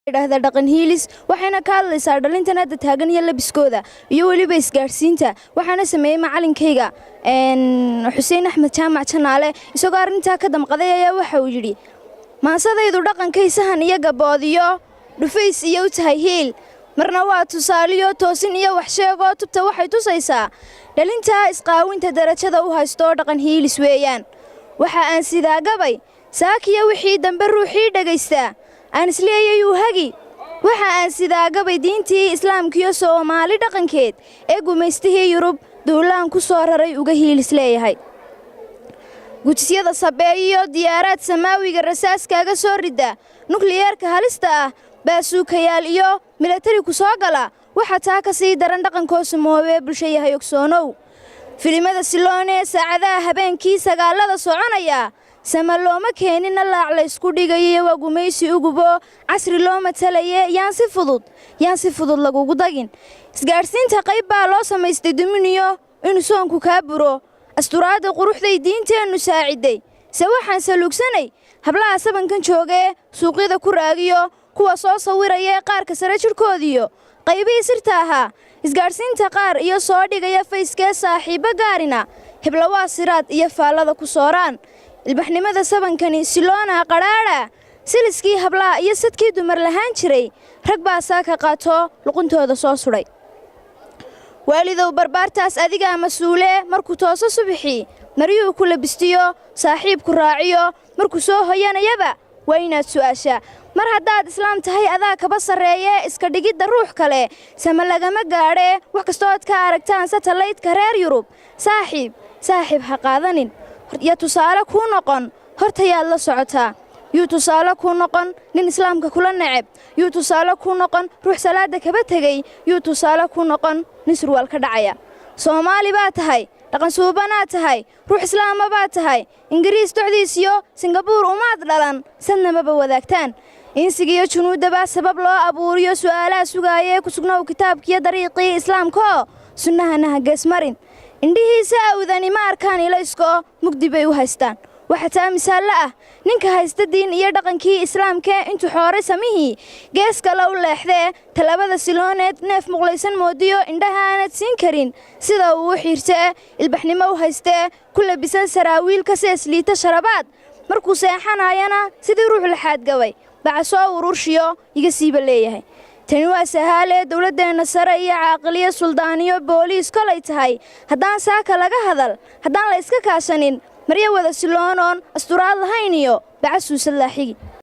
yiraahdaa dhaqan hiilis waxayna ka hadlaysaa dhalintan hadda taagan iyo labiskooda iyo waliba isgaarsiinta waxaana sameeyay macalinkayga Xuseen Axmed Jaamac Janaale isagoo arinta ka damqaday ayaa waxa uu yiri maasadaydu dhaqankaysahan iyo gaboodiyo dhufays iyo u tahay hiil marna waa tusaaliyo toosin iyo wax sheego tubta waxay tusaysaa dhalinta isqaawinta darajada u haysto dhaqan hiilis weeyaan waxa aan sidaa gabay saakiya wixii dambe ruuxii dhagaysta aan isleeyay uu hagi waxa aan sidaa gabay diintii islaamka iyo Soomaali dhaqankeed ee gumaystihii Yurub duulaan ku soo raray uga hiilis leeyahay gujisyada sabeeyo diyaarad samaawiga rasaaskaaga soo rida nukliyeerka halista ah baasuukayaal iyo military ku soo gala waxa taa ka sii daran dhaqankooda moowe bulshada yogsoonow filimada siloone saacadaha habeenkii sagaalada soconaya sama looma keenin laac la isku dhigay waa gumaysi ugubo casri looma talaye yaan si fudud lagu dagin isgaarsiinta qayb baa loo sameystay duminiyo in soonku ka buro asturaada quruxday diinteenu saaciday se waxaan salugsanay hablaha sabankan joogay suuqyada ku raagiyo kuwa soo sawiraya qaarka sare jirkoodiyo qaybii sirta aha isgaarsiinta qaar iyo soo dhigaya Facebook saaxiibo gaarina hebla waa siraad iyo faalada ku sooraan ilbaxnimada sabankani siloona qaraara siliskii hablaha iyo sadkii dumar lahaan jiray rag baa saaka qaato luquntooda soo suray waalidow barbaartaas adiga mas'uule markuu tooso subaxii mariyuu ku labistiyo saaxiibku raaciyo markuu soo hoyanayaba waa inaad su'aasha mar haddaad islaam tahay adaa kaba sareeye iska dhigidda ruux kale sama lagama gaadhe wax kastoo aad ka aragtaan satellite-ka reer Yurub saaxiib ha qaadanin ya tusaale ku noqon hortayaad la socotaa yuu tusaale ku noqon nin islaamka kula nacab yuu tusaale ku noqon ruux salaada kaba tagay yuu tusaale ku noqon nin surwaal ka dhacaya Soomaali baa tahay dhaqan suubanaa tahay ruux islaam baa tahay Ingiriis docdiisiyo Singapore umaad dhalan sanamaba wadaagtaan insigiyo junuudaba sabab loo abuuriyo su'aalaha sugaayay ku sugnaw kitaabkiyo dariiqii islaamka sunnahana hageesmarin indhihiisa awdani ma arkaan ilaysko mugdi bay u haystaan waxa taa misaal ah ninka haysta diin iyo dhaqankii islaamka intuu xooray samihii geeska la u leexday talabada silooneed neef muqlaysan moodiyo indhahaanad siin karin sida uu xiirtay ilbaxnimo u haystay ku labisan saraawiilka seesliita sharabaad markuu seexanayana sidii ruux la xaad gabay bacasoo ururshiyo iga siiba leeyahay tani waa sahaale dawladdeena sare iyo caaqiliye suldaaniyo booliis kolay tahay haddaan saaka laga hadal haddaan la iska kaashanin marya wada siloonoon asturaad lahayn iyo bacasuusad laaxigi